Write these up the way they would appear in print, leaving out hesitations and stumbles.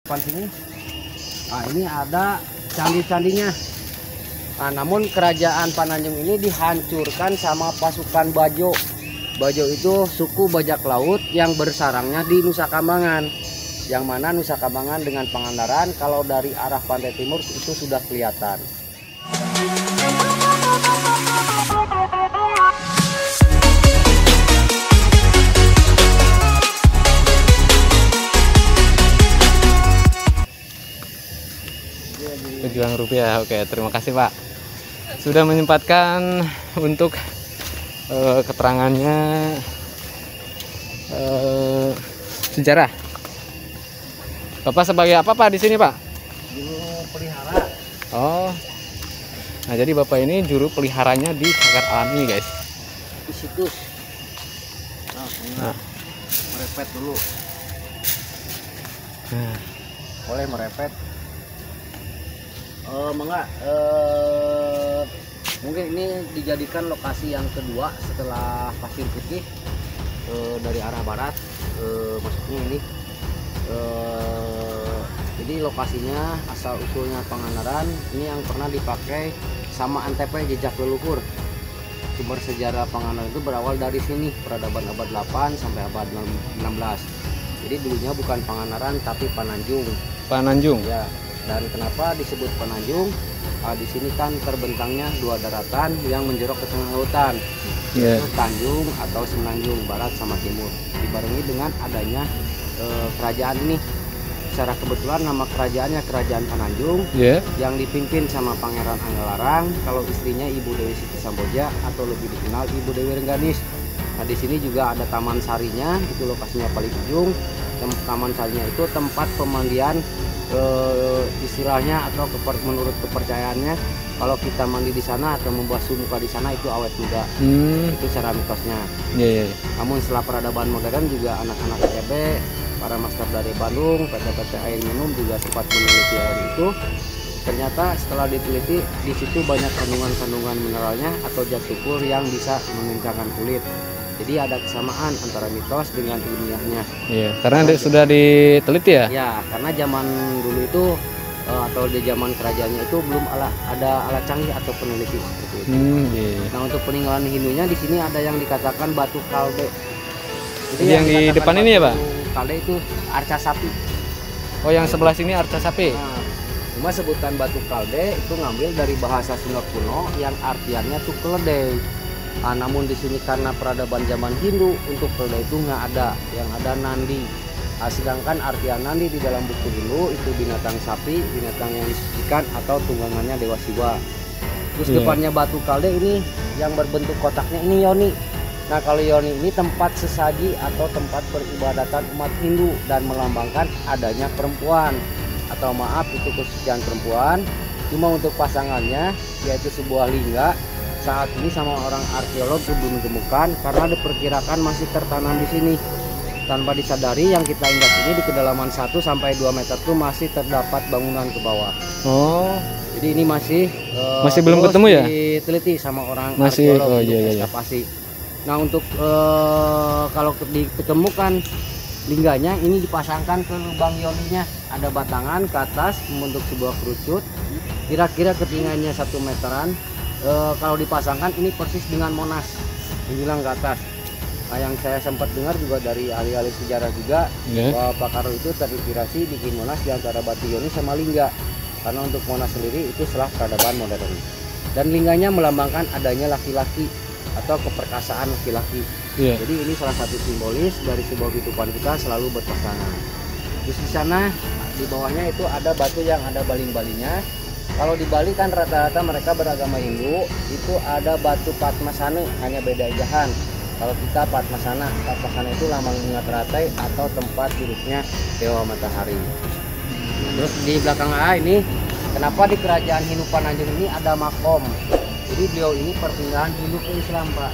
Depan sini, nah ini ada candi-candinya. Nah, namun kerajaan Pananjung ini dihancurkan sama pasukan Bajo. Bajo itu suku bajak laut yang bersarangnya di Nusa Kambangan. Yang mana Nusa Kambangan dengan Pangandaran kalau dari arah pantai timur itu sudah kelihatan. Pejuang rupiah. Oke, terima kasih Pak sudah menyempatkan untuk keterangannya sejarah. Bapak sebagai apa Pak di sini Pak? Juru pelihara. Oh, nah jadi Bapak ini juru peliharanya di cagar alam ini guys. Di situs. Nah, merepet dulu. Nah, Boleh merepet. Mungkin ini dijadikan lokasi yang kedua setelah Pasir Putih dari arah barat masuknya ini. Jadi lokasinya asal usulnya Pangandaran ini yang pernah dipakai sama NTP jejak leluhur. Sumber sejarah Pangandaran itu berawal dari sini, peradaban abad 8 sampai abad 16. Jadi dulunya bukan Pangandaran tapi Pananjung. Pananjung. Ya. Dan kenapa disebut Pananjung? Di sini kan terbentangnya dua daratan yang menjorok ke tengah lautan, yaitu Tanjung atau Semenanjung Barat sama Timur. Dibarengi dengan adanya kerajaan ini. Secara kebetulan nama kerajaannya Kerajaan Pananjung, yang dipimpin sama Pangeran Anggalarang. Kalau istrinya Ibu Dewi Siti Samboja atau lebih dikenal Ibu Dewi Rengganis. Nah di sini juga ada Taman Sarinya, itu lokasinya paling ujung. Taman Sarinya itu tempat pemandian. Istilahnya atau menurut kepercayaannya kalau kita mandi di sana atau membasuh muka di sana itu awet muda. Itu cara mitosnya. Namun setelah peradaban modern juga anak-anak ITB, para master dari Bandung, PT-PT air minum juga sempat meneliti air itu. Ternyata setelah diteliti di situ banyak kandungan-kandungan mineralnya atau zat tukur yang bisa mengencangkan kulit. Jadi ada kesamaan antara mitos dengan ilmiahnya. Iya, karena sudah diteliti ya? Ya, karena zaman dulu itu atau di zaman kerajaannya itu belum ada alat canggih atau peneliti seperti itu. Nah, untuk peninggalan Hindunya di sini ada yang dikatakan batu kalde. Jadi yang di depan ini ya, Pak? Kalde itu arca sapi. Oh, yang sebelah sini arca sapi. Nah, cuma sebutan batu kalde itu ngambil dari bahasa Sunda kuno yang artiannya tuh keledai. Namun di sini karena peradaban zaman Hindu untuk keledai itu nggak ada, yang ada nandi. Sedangkan artian nandi di dalam buku Hindu itu binatang sapi, binatang yang disucikan atau tunggangannya Dewa Siwa. Terus depannya batu kalde ini yang berbentuk kotaknya ini yoni. Nah kalau yoni ini tempat sesaji atau tempat peribadatan umat Hindu dan melambangkan adanya perempuan atau maaf itu kesucian perempuan. Cuma untuk pasangannya yaitu sebuah lingga. Saat ini sama orang arkeolog belum ditemukan karena diperkirakan masih tertanam di sini. Tanpa disadari yang kita injak ini di kedalaman 1 sampai 2 meter itu masih terdapat bangunan ke bawah. Oh. Jadi ini masih belum ketemu ya? Diteliti sama orang arkeolog ekskavasi. Nah untuk kalau ditemukan lingganya ini dipasangkan ke lubang yoninya, ada batangan ke atas membentuk sebuah kerucut. Kira-kira ketinggiannya 1 meteran. Kalau dipasangkan ini persis dengan Monas dibilang ke atas. Nah, yang saya sempat dengar juga dari ahli-ahli sejarah juga bahwa Pak Karo itu terinspirasi bikin Monas di antara batu yoni sama lingga. Karena untuk Monas sendiri itu setelah peradaban modern. Dan lingganya melambangkan adanya laki-laki atau keperkasaan laki-laki. Jadi ini salah satu simbolis dari sebuah kehidupan kita selalu berpasangan. Terus di sana di bawahnya itu ada batu yang ada baling-balingnya. Kalau di Bali kan rata-rata mereka beragama Hindu, itu ada batu Padmasana, hanya beda ejahan. Kalau kita Padmasana itu lambang bunga teratai atau tempat duduknya Dewa Matahari. Terus di belakang ini, kenapa di kerajaan Hindu Pananjung ini ada makom? Jadi beliau ini perpindahan Hindu ke Islam, Pak.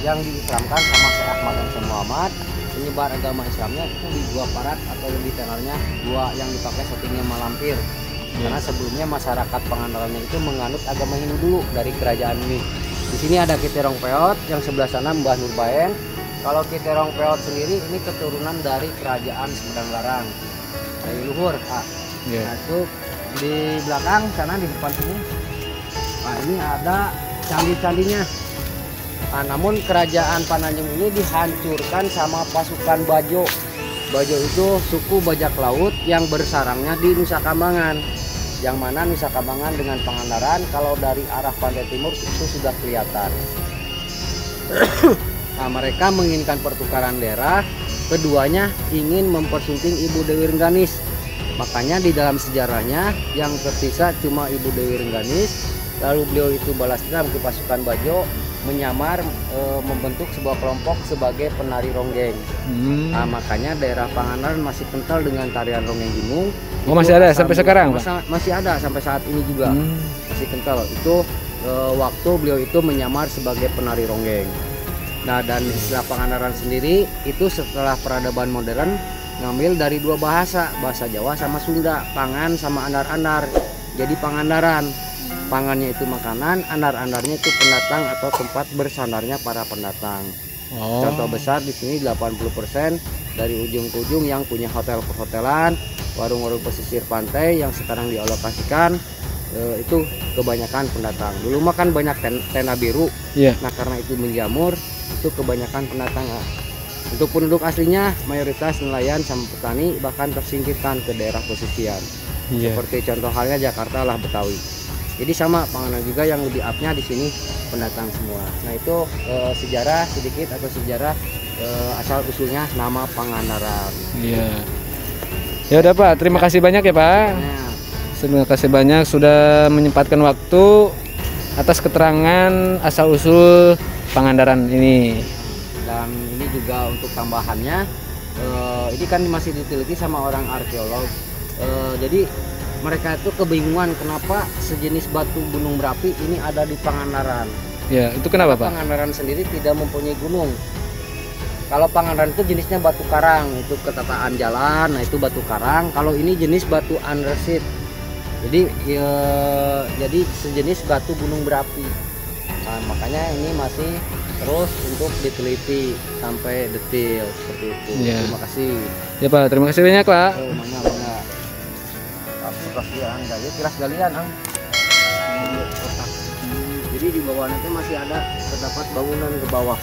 Yang diislamkan sama Syekh Ahmad dan Syekh Muhammad. Penyebar agama Islamnya itu di Gua Parat atau lebih tenornya gua yang dipakai settingnya Malampir. Karena sebelumnya masyarakat Pangandaran itu menganut agama Hindu dulu dari kerajaan ini. Di sini ada Kiterong Peot, yang sebelah sana Mbah Nurbaen. Kalau Kiterong Peot sendiri ini keturunan dari kerajaan Sumedang Larang. dari luhur. Nah, Iya. nah, itu di belakang sana di depan sini. Nah, ini ada candi-candinya. Nah, namun kerajaan Pananjung ini dihancurkan sama pasukan Bajo. Bajo itu suku bajak laut yang bersarangnya di Nusa Kambangan. Yang mana Nusa Kambangan dengan Pangandaran kalau dari arah pantai timur itu sudah kelihatan. Nah, mereka menginginkan pertukaran daerah. Keduanya ingin mempersunting Ibu Dewi Rengganis. Makanya di dalam sejarahnya yang tersisa cuma Ibu Dewi Rengganis. Lalu beliau itu balas dendam ke pasukan Bajo, menyamar membentuk sebuah kelompok sebagai penari ronggeng. Nah, makanya daerah Pangandaran masih kental dengan tarian ronggeng gunung. Oh, masih ada sampai sekarang, Pak? Masih ada sampai saat ini juga. Masih kental. Itu waktu beliau itu menyamar sebagai penari ronggeng. Nah, dan istilah Pangandaran sendiri itu setelah peradaban modern ngambil dari dua bahasa Jawa sama Sunda, pangan sama andar-andar. Jadi Pangandaran. Pangannya itu makanan, andar-andarnya itu pendatang atau tempat bersandarnya para pendatang. Oh. Contoh besar di sini 80% dari ujung ke ujung yang punya hotel perhotelan, warung-warung pesisir pantai yang sekarang dialokasikan itu kebanyakan pendatang. Dulu mah kan banyak tenda biru. Iya. Nah, karena itu menjamur, itu kebanyakan pendatang. Untuk penduduk aslinya mayoritas nelayan sama petani, bahkan tersingkirkan ke daerah pesisir. Iya. Seperti contoh halnya Jakarta lah, Betawi. Jadi sama Pangandaran juga yang lebih upnya di sini pendatang semua. Nah, itu sejarah sedikit atau sejarah asal usulnya nama Pangandaran. Iya. Ya udah Pak, terima kasih banyak ya Pak. Nah, Terima kasih banyak sudah menyempatkan waktu atas keterangan asal usul Pangandaran ini. dan ini juga untuk tambahannya, ini kan masih diteliti sama orang arkeolog. Jadi mereka itu kebingungan kenapa sejenis batu gunung berapi ini ada di Pangandaran. Ya, itu kenapa Pak? Pangandaran sendiri tidak mempunyai gunung. Kalau Pangandaran itu jenisnya batu karang, itu ketataan jalan, nah itu batu karang. Kalau ini jenis batu andesit. Jadi jadi sejenis batu gunung berapi. Nah, makanya ini masih terus untuk diteliti sampai detail seperti itu. Ya. Terima kasih. Ya Pak, terima kasih banyak Pak. Mana. Bekas galian, ya kiras galian, Ang. Jadi di bawah nanti masih ada terdapat bangunan ke bawah.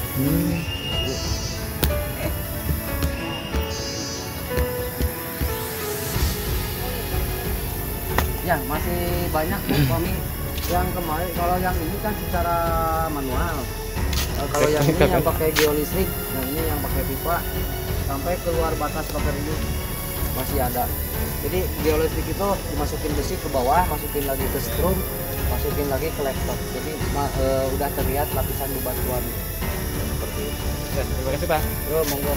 Ya, masih banyak kami yang kemarin. Kalau yang ini kan secara manual. Kalau yang ini yang pakai geolistrik, nah ini yang pakai pipa sampai keluar batas pagar ini masih ada. Jadi geolistrik itu dimasukin besi ke bawah, masukin lagi ke strum, masukin lagi ke laptop. Jadi udah terlihat lapisan bebatuan seperti itu. Terima kasih Pak. Monggo.